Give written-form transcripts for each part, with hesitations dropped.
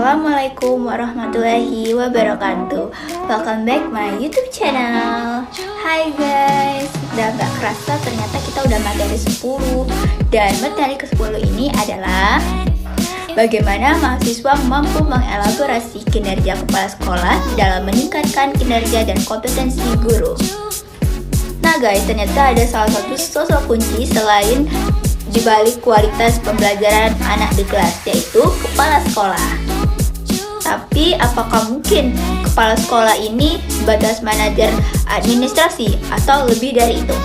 Assalamualaikum warahmatullahi wabarakatuh. Welcome back my YouTube channel. Hai guys, udah gak kerasa ternyata kita udah materi 10. Dan materi ke-10 ini adalah bagaimana mahasiswa mampu mengelaborasi kinerja kepala sekolah dalam meningkatkan kinerja dan kompetensi guru. Nah guys, ternyata ada salah satu sosok kunci selain dibalik kualitas pembelajaran anak di kelas, yaitu kepala sekolah. Tapi apakah mungkin kepala sekolah ini sebatas manajer administrasi atau lebih dari itu?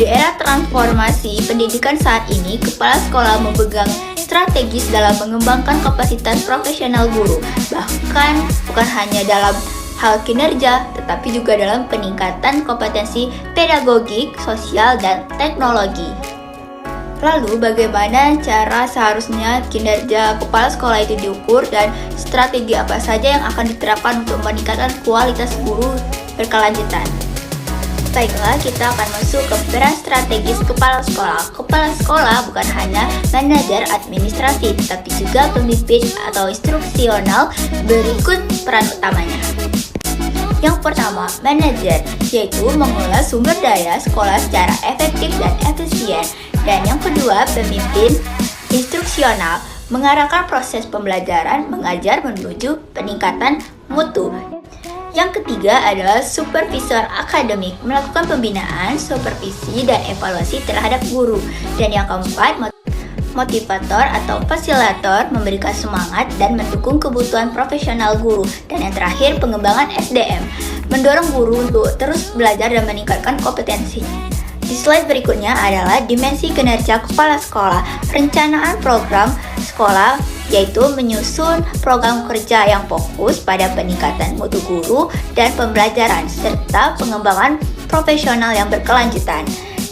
Di era transformasi pendidikan saat ini, kepala sekolah memegang strategis dalam mengembangkan kapasitas profesional guru, bahkan bukan hanya dalam hal kinerja, tetapi juga dalam peningkatan kompetensi pedagogik, sosial, dan teknologi. Lalu bagaimana cara seharusnya kinerja kepala sekolah itu diukur dan strategi apa saja yang akan diterapkan untuk meningkatkan kualitas guru berkelanjutan? Baiklah, kita akan masuk ke peran strategis kepala sekolah. Kepala sekolah bukan hanya manajer administrasi, tetapi juga pemimpin atau instruksional. Berikut peran utamanya. Yang pertama, manajer, yaitu mengelola sumber daya sekolah secara efektif dan efisien. Dan yang kedua, pemimpin instruksional, mengarahkan proses pembelajaran mengajar menuju peningkatan mutu. Yang ketiga adalah supervisor akademik, melakukan pembinaan, supervisi, dan evaluasi terhadap guru. Dan yang keempat, motivator atau fasilitator, memberikan semangat dan mendukung kebutuhan profesional guru. Dan yang terakhir, pengembangan SDM, mendorong guru untuk terus belajar dan meningkatkan kompetensi. Di slide berikutnya adalah dimensi kinerja kepala sekolah. Perencanaan program sekolah yaitu menyusun program kerja yang fokus pada peningkatan mutu guru dan pembelajaran serta pengembangan profesional yang berkelanjutan.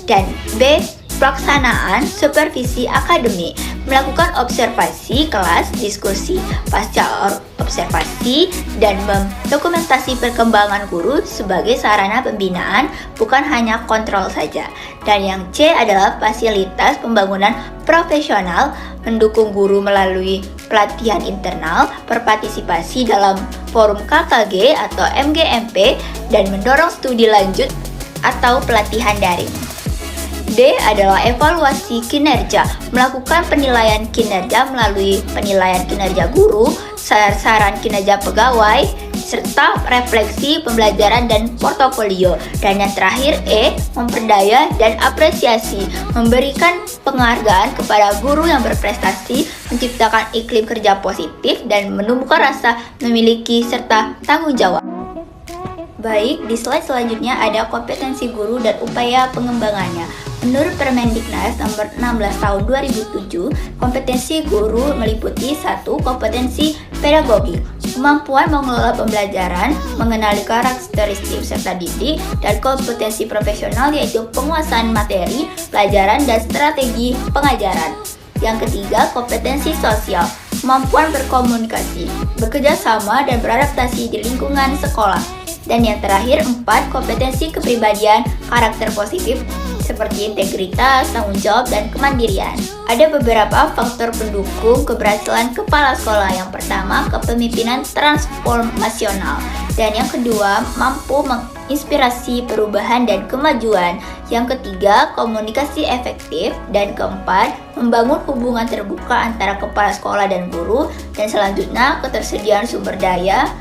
Dan B, pelaksanaan supervisi akademik, melakukan observasi kelas, diskusi pasca observasi, dan mendokumentasi perkembangan guru sebagai sarana pembinaan, bukan hanya kontrol saja. Dan yang C adalah fasilitas pembangunan profesional, mendukung guru melalui pelatihan internal, berpartisipasi dalam forum KKG atau MGMP, dan mendorong studi lanjut atau pelatihan daring. D adalah evaluasi kinerja, melakukan penilaian kinerja melalui penilaian kinerja guru, saran kinerja pegawai, serta refleksi pembelajaran dan portofolio. Dan yang terakhir E, memperdaya dan apresiasi, memberikan penghargaan kepada guru yang berprestasi, menciptakan iklim kerja positif, dan menumbuhkan rasa memiliki serta tanggung jawab. Baik, di slide selanjutnya ada kompetensi guru dan upaya pengembangannya. Menurut Permendiknas nomor 16 tahun 2007, kompetensi guru meliputi 1. Kompetensi pedagogik, kemampuan mengelola pembelajaran, mengenali karakteristik peserta didik, dan kompetensi profesional yaitu penguasaan materi, pelajaran, dan strategi pengajaran. Yang ketiga, kompetensi sosial, kemampuan berkomunikasi, bekerja sama, dan beradaptasi di lingkungan sekolah. Dan yang terakhir 4, kompetensi kepribadian, karakter positif seperti integritas, tanggung jawab, dan kemandirian. Ada beberapa faktor pendukung keberhasilan kepala sekolah. Yang pertama, kepemimpinan transformasional. Dan yang kedua, mampu menginspirasi perubahan dan kemajuan. Yang ketiga, komunikasi efektif. Dan keempat, membangun hubungan terbuka antara kepala sekolah dan guru. Dan selanjutnya, ketersediaan sumber daya.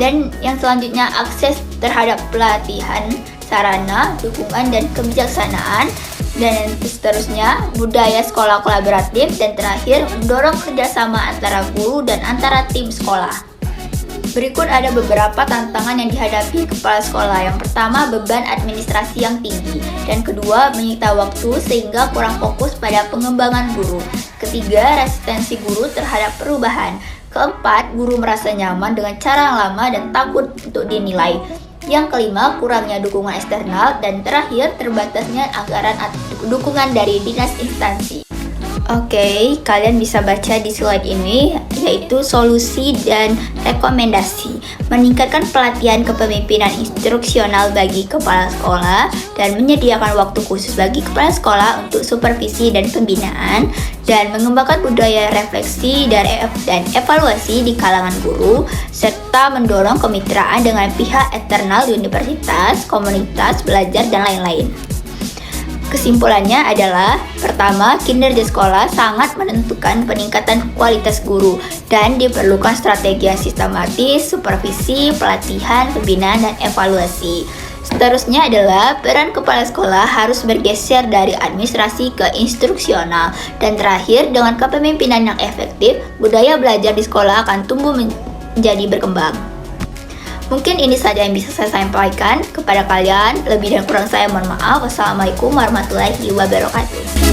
Dan yang selanjutnya, akses terhadap pelatihan, sarana, dukungan, dan kebijaksanaan. Dan seterusnya, budaya sekolah kolaboratif. Dan terakhir, mendorong kerjasama antara guru dan antara tim sekolah. Berikut ada beberapa tantangan yang dihadapi kepala sekolah. Yang pertama, beban administrasi yang tinggi. Dan kedua, menyita waktu sehingga kurang fokus pada pengembangan guru. Ketiga, resistensi guru terhadap perubahan. Keempat, guru merasa nyaman dengan cara yang lama dan takut untuk dinilai. Yang kelima, kurangnya dukungan eksternal. Dan terakhir, terbatasnya anggaran atau dukungan dari dinas instansi. Oke, kalian bisa baca di slide ini, yaitu solusi dan rekomendasi. Meningkatkan pelatihan kepemimpinan instruksional bagi kepala sekolah dan menyediakan waktu khusus bagi kepala sekolah untuk supervisi dan pembinaan, dan mengembangkan budaya refleksi dan evaluasi di kalangan guru, serta mendorong kemitraan dengan pihak eksternal di universitas, komunitas belajar, dan lain-lain. Kesimpulannya adalah, pertama, kinerja sekolah sangat menentukan peningkatan kualitas guru dan diperlukan strategi yang sistematis, supervisi, pelatihan, pembinaan, dan evaluasi. Seterusnya adalah peran kepala sekolah harus bergeser dari administrasi ke instruksional. Dan terakhir, dengan kepemimpinan yang efektif, budaya belajar di sekolah akan tumbuh menjadi berkembang. Mungkin ini saja yang bisa saya sampaikan kepada kalian. Lebih dan kurang saya mohon maaf. Wassalamualaikum warahmatullahi wabarakatuh.